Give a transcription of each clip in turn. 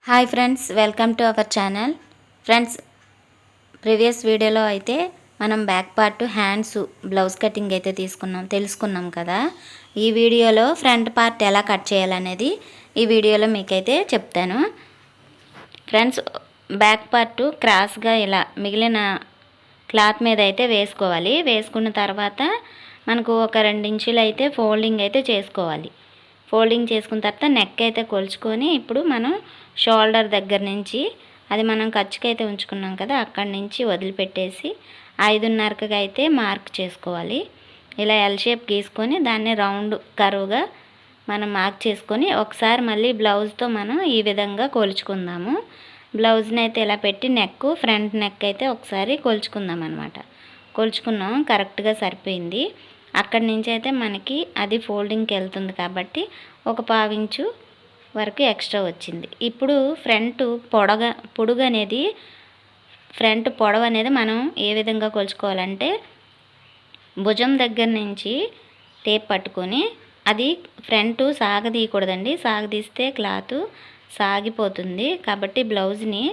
Hi friends, welcome to our channel. Friends, previous వీడియోలో అయితే మనం back part hands blouse cutting అయితే తెలుసుకున్నాం కదా. ఈ వీడియోలో ఫ్రంట్ పార్ట్ ఎలా కట్ చేయాలనేది ఈ వీడియోలో మీకైతే చెప్తాను. ఫ్రెండ్స్, బ్యాక్ పార్ట్ క్రాస్గా ఇలా మిగిలిన క్లాత్ మీద అయితే వేసుకోవాలి. వేసుకున్న తర్వాత మనకు ఒక 2 ఇంచులు అయితే ఫోల్డింగ్ అయితే చేసుకోవాలి. ఫోల్డింగ్ చేసుకున్న తర్వాత నెక్ అయితే కొలుచుకొని ఇప్పుడు మనం షోల్డర్ దగ్గర నుంచి అది మనం ఖర్చుకి అయితే ఉంచుకున్నాం కదా, అక్కడి నుంచి వదిలిపెట్టేసి 5.5కి అయితే మార్క్ చేసుకోవాలి. ఇలా ఎల్ షేప్ గీసుకొని దాన్ని రౌండ్ కరువుగా మనం మార్క్ చేసుకొని ఒకసారి మళ్ళీ బ్లౌజ్తో మనం ఈ విధంగా కొలుచుకుందాము. బ్లౌజ్ని అయితే ఇలా పెట్టి ఫ్రంట్ నెక్ అయితే ఒకసారి కొలుచుకుందాం అనమాట. కొలుచుకున్నాం, కరెక్ట్గా సరిపోయింది. అక్కడి నుంచి అయితే మనకి అది ఫోల్డింగ్కి వెళ్తుంది కాబట్టి ఒక 1/2 ఇంచు వరకు ఎక్స్ట్రా వచ్చింది. ఇప్పుడు ఫ్రంట్ పొడవు అనేది మనం ఏ విధంగా కొలుచుకోవాలంటే భుజం దగ్గర నుంచి టేప్ పట్టుకొని అది ఫ్రంట్ సాగదీయకూడదండి. సాగదీస్తే క్లాత్ సాగిపోతుంది. కాబట్టి బ్లౌజ్ని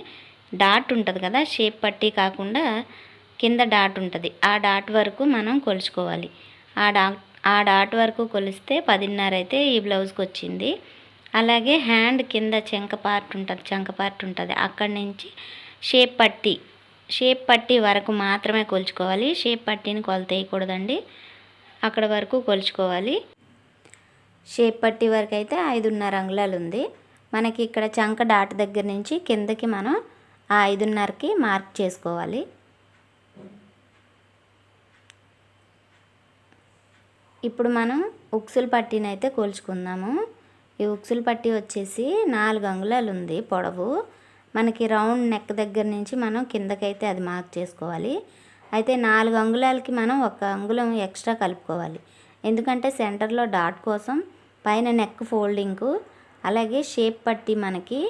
డాట్ ఉంటుంది కదా, షేప్ పట్టి కాకుండా కింద డాట్ ఉంటుంది, ఆ డాట్ వరకు మనం కొలుచుకోవాలి. ఆ డాట్ వరకు కొలిస్తే 10.5 అయితే ఈ బ్లౌజ్కి వచ్చింది. అలాగే హ్యాండ్ కింద చంక పార్ట్ ఉంటుంది, అక్కడి నుంచి షేప్ పట్టి వరకు మాత్రమే కొలుచుకోవాలి. షేప్ పట్టిని కొలత వేయకూడదండి, అక్కడ వరకు కొలుచుకోవాలి. షేప్ పట్టి వరకు అయితే 5.5 అంగుళాలు ఉంది మనకి. ఇక్కడ చంక డాట్ దగ్గర నుంచి కిందకి మనం ఆ 5.5కి మార్క్ చేసుకోవాలి. ఇప్పుడు మనం ఉక్సుల పట్టీని అయితే కొలుచుకుందాము. ఈ ఉక్సుల పట్టీ వచ్చేసి 4 అంగుళాలు ఉంది పొడవు. మనకి రౌండ్ నెక్ దగ్గర నుంచి మనం కిందకైతే అది మార్క్ చేసుకోవాలి. అయితే 4 అంగుళాలకి మనం 1 అంగుళం ఎక్స్ట్రా కలుపుకోవాలి. ఎందుకంటే సెంటర్లో డాట్ కోసం, పైన నెక్ ఫోల్డింగ్కు, అలాగే షేప్ పట్టీ మనకి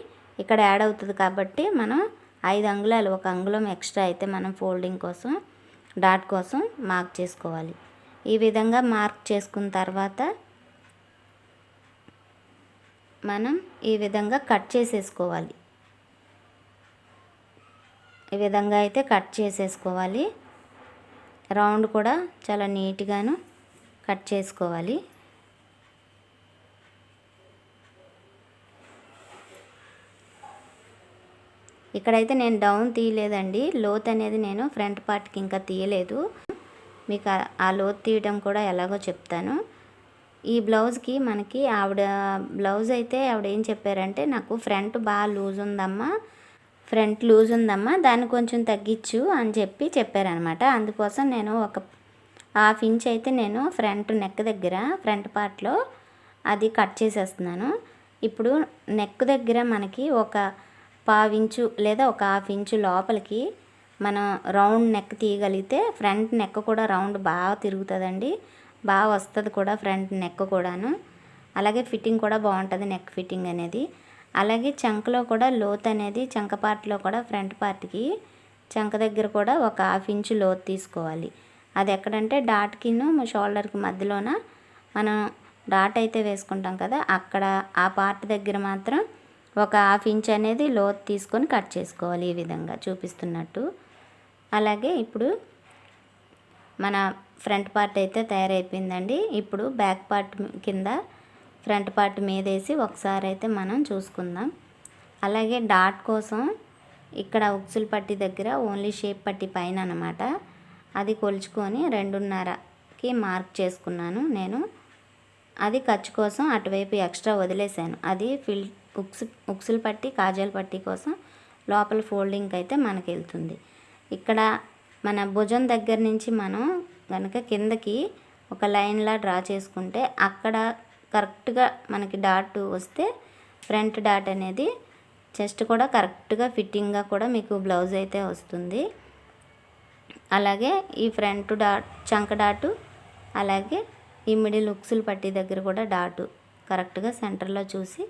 ఇక్కడ యాడ్ అవుతుంది కాబట్టి మనం 5 అంగుళాలు 1 అంగుళం ఎక్స్ట్రా అయితే మనం ఫోల్డింగ్ కోసం, డాట్ కోసం మార్క్ చేసుకోవాలి. ఈ విధంగా మార్క్ చేసుకున్న తర్వాత మనం ఈ విధంగా కట్ చేసేసుకోవాలి. ఈ విధంగా అయితే కట్ చేసేసుకోవాలి. రౌండ్ కూడా చాలా నీట్గాను కట్ చేసుకోవాలి. ఇక్కడైతే నేను డౌన్ తీయలేదండి, లోత్ అనేది నేను ఫ్రంట్ పార్ట్కి ఇంకా తీయలేదు. మీకు ఆ లోతు తీయడం కూడా ఎలాగో చెప్తాను. ఈ బ్లౌజ్కి మనకి ఆవిడ ఏం చెప్పారంటే, నాకు ఫ్రంట్ బాగా లూజ్ ఉందమ్మా, దాన్ని కొంచెం తగ్గించు అని చెప్పారనమాట. అందుకోసం నేను ఒక 1/2 ఇంచ్ అయితే నేను ఫ్రంట్ నెక్ దగ్గర ఫ్రంట్ పార్ట్లో అది కట్ చేసేస్తున్నాను. ఇప్పుడు నెక్ దగ్గర మనకి ఒక 1/2 ఇంచు లేదా ఒక 1/2 ఇంచు లోపలికి మనం రౌండ్ నెక్ తీయగలిగితే ఫ్రంట్ నెక్ కూడా రౌండ్ బాగా తిరుగుతుందండి, బాగా వస్తుంది కూడా ఫ్రంట్ నెక్ కూడాను. అలాగే ఫిట్టింగ్ కూడా బాగుంటుంది, నెక్ ఫిట్టింగ్ అనేది. అలాగే చంకలో కూడా లోత్ అనేది, చంక పార్ట్లో కూడా ఫ్రంట్ పార్ట్కి చంక దగ్గర కూడా ఒక 1/2 ఇంచు లోతు తీసుకోవాలి. అది ఎక్కడంటే డాట్కిను షోల్డర్కి మధ్యలోన మనం డాట్ అయితే వేసుకుంటాం కదా, అక్కడ ఆ పార్ట్ దగ్గర మాత్రం ఒక 1/2 ఇంచ్ అనేది లోతు తీసుకొని కట్ చేసుకోవాలి, ఈ విధంగా చూపిస్తున్నట్టు. అలాగే ఇప్పుడు మన ఫ్రంట్ పార్ట్ అయితే తయారైపోయిందండి. ఇప్పుడు బ్యాక్ పార్ట్ కింద ఫ్రంట్ పార్ట్ మీద వేసి ఒకసారి అయితే మనం చూసుకుందాం. అలాగే డాట్ కోసం ఇక్కడ ఉక్సుల పట్టి దగ్గర ఓన్లీ షేప్ పట్టి పైన అనమాట, అది కొలుచుకొని 2.5కి మార్క్ చేసుకున్నాను నేను. అది ఖర్చు కోసం అటువైపు ఎక్స్ట్రా వదిలేసాను. అది ఉక్సుల పట్టి, కాజాల పట్టి కోసం లోపల ఫోల్డింగ్కి అయితే మనకి వెళ్తుంది. ఇక్కడ మన భుజం దగ్గర నుంచి మనం కనుక కిందకి ఒక లైన్లా డ్రా చేసుకుంటే అక్కడ కరెక్ట్గా మనకి డాట్ వస్తే ఫ్రంట్ డాట్ అనేది చెస్ట్ కూడా కరెక్ట్గా ఫిట్టింగ్గా కూడా మీకు బ్లౌజ్ అయితే వస్తుంది. అలాగే ఈ ఫ్రంట్ డాట్ చంక డాటు, అలాగే ఈ మిడిల్ ఉక్సుల పట్టి దగ్గర కూడా డాటు కరెక్ట్గా సెంటర్లో చూసి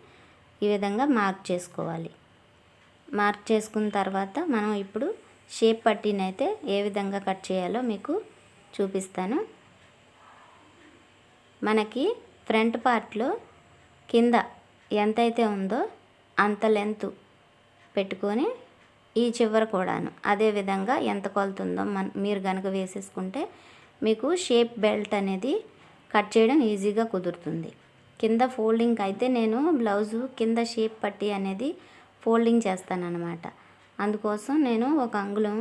ఈ విధంగా మార్క్ చేసుకోవాలి. మార్క్ చేసుకున్న తర్వాత మనం ఇప్పుడు షేప్ పట్టీని అయితే ఏ విధంగా కట్ చేయాలో మీకు చూపిస్తాను. మనకి ఫ్రంట్ పార్ట్లో కింద ఎంతైతే ఉందో అంత లెంత్ పెట్టుకొని ఈ చివర కూడాను అదే విధంగా ఎంత కొలుతుందో మీరు కనుక వేసేసుకుంటే మీకు షేప్ బెల్ట్ అనేది కట్ చేయడం ఈజీగా కుదురుతుంది. కింద ఫోల్డింగ్ అయితే నేను బ్లౌజు కింద షేప్ పట్టి అనేది ఫోల్డింగ్ చేస్తానన్నమాట. అందుకోసం నేను ఒక అంగుళం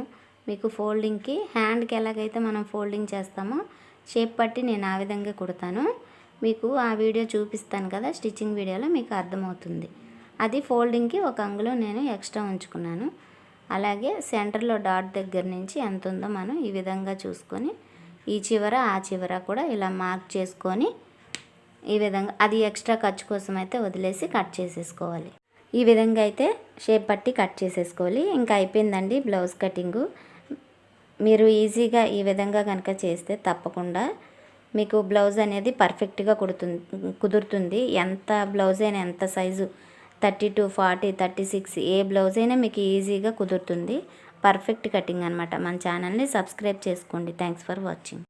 మీకు ఫోల్డింగ్కి హ్యాండ్కి ఎలాగైతే మనం ఫోల్డింగ్ చేస్తామో షేప్ పట్టి నేను ఆ విధంగా కుడతాను. మీకు ఆ వీడియో చూపిస్తాను కదా, స్టిచ్చింగ్ వీడియోలో మీకు అర్థమవుతుంది. అది ఫోల్డింగ్కి ఒక అంగుళం నేను ఎక్స్ట్రా ఉంచుకున్నాను. అలాగే సెంటర్లో డాట్ దగ్గర నుంచి ఎంత ఉందో మనం ఈ విధంగా చూసుకొని ఈ చివర ఆ చివర కూడా ఇలా మార్క్ చేసుకొని ఈ విధంగా అది ఎక్స్ట్రా ఖర్చు కోసం అయితే వదిలేసి కట్ చేసేసుకోవాలి. ఈ విధంగా అయితే షేప్ పట్టి కట్ చేసేసుకోవాలి. ఇంకా అయిపోయిందండి బ్లౌజ్ కటింగు. మీరు ఈజీగా ఈ విధంగా కనుక చేస్తే తప్పకుండా మీకు బ్లౌజ్ అనేది పర్ఫెక్ట్గా కుదురుతుంది. ఎంత బ్లౌజ్ అయినా ఎంత సైజు 32, 40, 36 ఏ బ్లౌజ్ అయినా మీకు ఈజీగా కుదురుతుంది. పర్ఫెక్ట్ కటింగ్ అనమాట. మన ఛానల్ని సబ్స్క్రైబ్ చేసుకోండి. Thanks for watching.